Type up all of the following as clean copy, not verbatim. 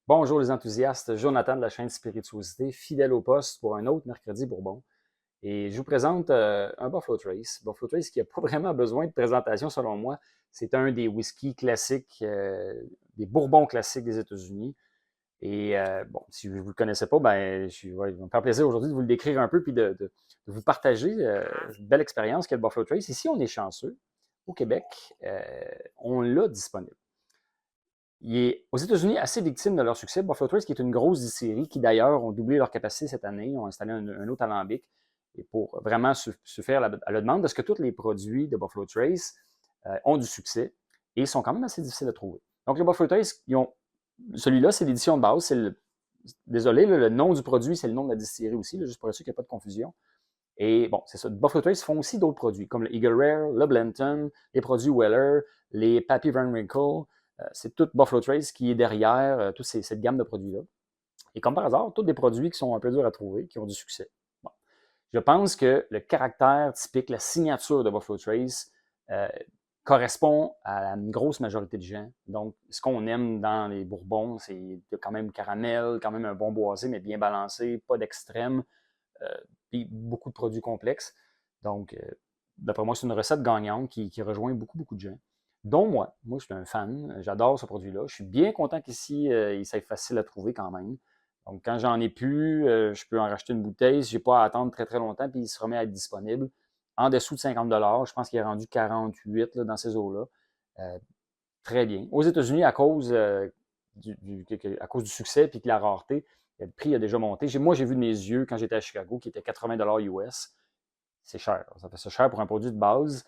Bonjour les enthousiastes, Jonathan de la chaîne Spirituosité, fidèle au poste pour un autre mercredi Bourbon. Et je vous présente un Buffalo Trace. Buffalo Trace qui n'a pas vraiment besoin de présentation selon moi. C'est un des whiskies classiques, des Bourbons classiques des États-Unis. Et bon, si vous ne le connaissez pas, ben, va me faire plaisir aujourd'hui de vous le décrire un peu puis de vous partager une belle expérience qu'est le Buffalo Trace. Ici, on est chanceux. Au Québec, on l'a disponible. Il est aux États-Unis assez victime de leur succès. Buffalo Trace, qui est une grosse distillerie, qui d'ailleurs ont doublé leur capacité cette année, ont installé un autre alambic, et pour vraiment se faire à la demande, parce que tous les produits de Buffalo Trace ont du succès et sont quand même assez difficiles à trouver. Donc, les Buffalo Trace, celui-là, c'est l'édition de base. Désolé, le nom du produit, c'est le nom de la distillerie aussi, juste pour être sûr qu'il n'y a pas de confusion. Et bon, c'est ça. Buffalo Trace font aussi d'autres produits, comme le Eagle Rare, le Blanton, les produits Weller, les Pappy Van Winkle. C'est tout Buffalo Trace qui est derrière toute cette gamme de produits-là. Et comme par hasard, tous des produits qui sont un peu durs à trouver, qui ont du succès. Bon. Je pense que le caractère typique, la signature de Buffalo Trace euh, correspond à une grosse majorité de gens. Donc, ce qu'on aime dans les bourbons, c'est quand même caramel, quand même un bon boisé, mais bien balancé, pas d'extrême, puis beaucoup de produits complexes. Donc, d'après moi, c'est une recette gagnante qui rejoint beaucoup de gens, dont moi. Moi, je suis un fan, j'adore ce produit-là. Je suis bien content qu'ici, il soit facile à trouver quand même. Donc, quand j'en ai plus, je peux en racheter une bouteille. Je n'ai pas à attendre très longtemps, puis il se remet à être disponible. En dessous de 50 je pense qu'il est rendu 48 là, dans ces eaux-là. Euh, Très bien. Aux États-Unis, à cause du succès et de la rareté, le prix a déjà monté. Moi, j'ai vu de mes yeux quand j'étais à Chicago qui était 80 US. C'est cher. Ça fait ça cher pour un produit de base.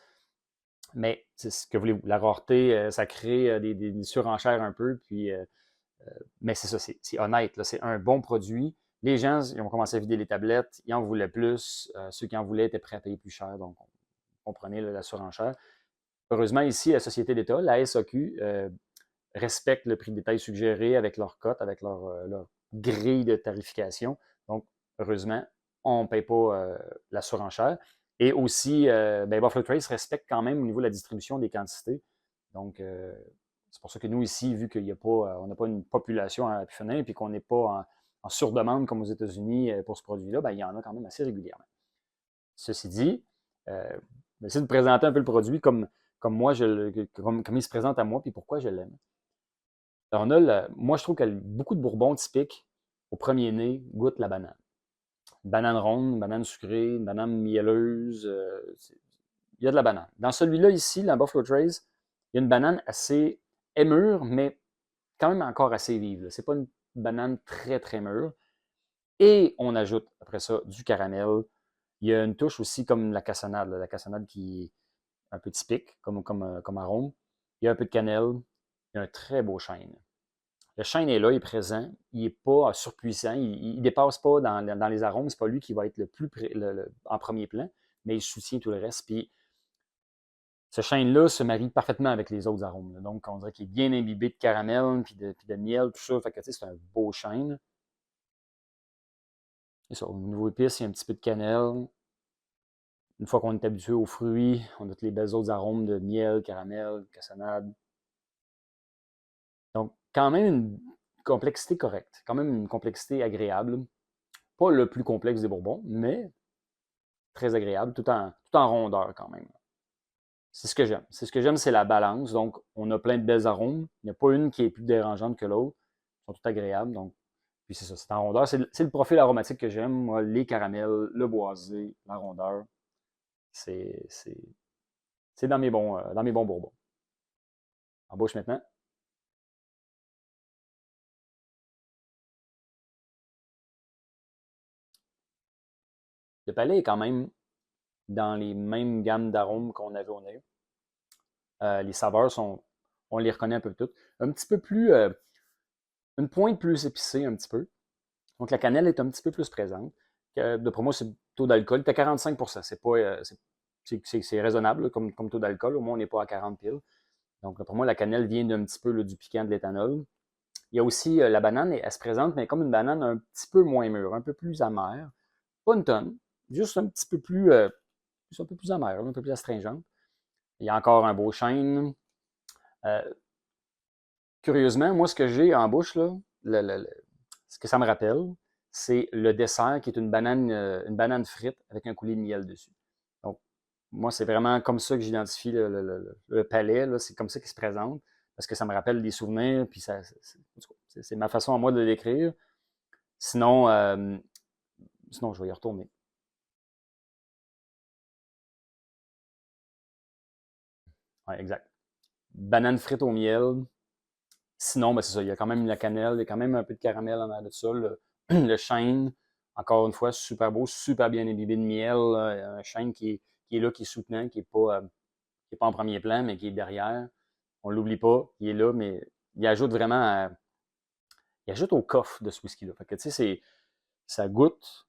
Mais c'est ce que voulez-vous. La rareté, ça crée des surenchères un peu. Mais c'est ça, c'est honnête. C'est un bon produit. Les gens, ils ont commencé à vider les tablettes. Ils en voulaient plus. Ceux qui en voulaient étaient prêts à payer plus cher. Donc, on comprenait la surenchère. Heureusement, ici, la Société d'État, la SAQ, respectent le prix de détail suggéré avec leur cote, avec leur grille de tarification. Donc, heureusement, on ne paye pas la surenchère. Et aussi, ben, Buffalo Trace respecte quand même au niveau de la distribution des quantités. Donc, c'est pour ça que nous, ici, vu qu'on n'a pas une population à finir et qu'on n'est pas en surdemande comme aux États-Unis pour ce produit-là, ben, il y en a quand même assez régulièrement. Ceci dit, je vais essayer de présenter un peu le produit comme moi, comme il se présente à moi, puis pourquoi je l'aime. Alors, moi, je trouve que beaucoup de bourbons typiques, au premier nez, goûtent la banane. Une banane ronde, une banane sucrée, une banane mielleuse. Il y a de la banane. Dans celui-là, ici, la Buffalo Trace, il y a une banane assez mûre, mais quand même encore assez vive. Ce n'est pas une banane très mûre. Et on ajoute, après ça, du caramel. Il y a une touche aussi comme la cassonade. La cassonade qui est un peu typique comme arôme. Il y a un peu de cannelle. Il y a un très beau chêne. Le chêne est là, il est présent, il n'est pas surpuissant, il ne dépasse pas dans les arômes, c'est pas lui qui va être le plus en premier plan, mais il soutient tout le reste. Puis ce chêne-là se marie parfaitement avec les autres arômes. Là. Donc, on dirait qu'il est bien imbibé de caramel, puis de miel, tout ça. Fait que, c'est un beau chêne. Et ça, au niveau épices, il y a un petit peu de cannelle. Une fois qu'on est habitué aux fruits, on a tous les belles autres arômes de miel, caramel, cassonade. Donc, quand même une complexité correcte, quand même une complexité agréable. Pas le plus complexe des Bourbons, mais très agréable, tout en rondeur quand même. C'est ce que j'aime. C'est ce que j'aime, c'est la balance. Donc, on a plein de belles arômes. Il n'y a pas une qui est plus dérangeante que l'autre. Ils sont toutes agréables. Donc, puis c'est ça, c'est en rondeur. C'est le profil aromatique que j'aime. Moi, les caramels, le boisé, la rondeur. C'est, c'est, c'est dans mes bons Bourbons. En bouche maintenant. Le palais est quand même dans les mêmes gammes d'arômes qu'on avait au nez. Les saveurs on les reconnaît un peu toutes. Un petit peu plus, une pointe plus épicée un petit peu. Donc la cannelle est un petit peu plus présente. D'après moi, c'est le taux d'alcool. Tu as 45. C'est pas, c'est raisonnable comme taux d'alcool. Au moins, on n'est pas à 40 piles. Donc, pour moi, la cannelle vient d'un petit peu du piquant de l'éthanol. Il y a aussi la banane, elle se présente, mais comme une banane un petit peu moins mûre, un peu plus amère. Pas une tonne, juste un petit peu plus, un peu plus amère, un peu plus astringente. Il y a encore un beau chêne. Euh, Curieusement, moi, ce que j'ai en bouche, là, ce que ça me rappelle, c'est le dessert qui est une banane frite avec un coulis de miel dessus. Donc, moi, c'est vraiment comme ça que j'identifie le palais, là. C'est comme ça qu'il se présente, parce que ça me rappelle des souvenirs, puis c'est ma façon à moi de le décrire. Sinon, sinon je vais y retourner. Ouais, exact. Banane frite au miel. Sinon, ben, c'est ça, il y a quand même la cannelle, il y a quand même un peu de caramel en arrière de ça. Le chêne, encore une fois, super beau, super bien imbibé de miel. Là. Un chêne qui est là, qui est soutenant, qui est pas en premier plan, mais qui est derrière. On l'oublie pas, il est là, mais il ajoute vraiment il ajoute au coffre de ce whisky-là. Fait que, tu sais, ça goûte,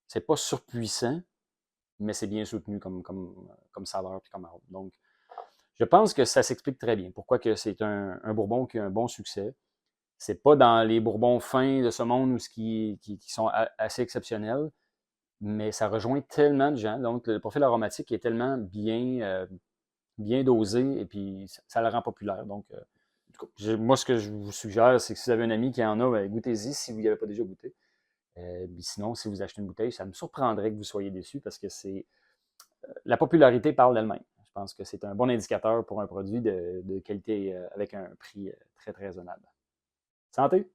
c'est pas surpuissant, mais c'est bien soutenu comme saveur puis comme arôme. Donc, je pense que ça s'explique très bien. Pourquoi que c'est un bourbon qui a un bon succès. C'est pas dans les bourbons fins de ce monde où qui sont assez exceptionnels, mais ça rejoint tellement de gens. Donc, le profil aromatique est tellement bien dosé et puis ça le rend populaire. Donc, moi, ce que je vous suggère, c'est que si vous avez un ami qui en a, ben, goûtez-y si vous n'y avez pas déjà goûté. Puis sinon, si vous achetez une bouteille, ça me surprendrait que vous soyez déçu parce que la popularité parle d'elle-même. Je pense que c'est un bon indicateur pour un produit de qualité avec un prix très, très raisonnable. Santé!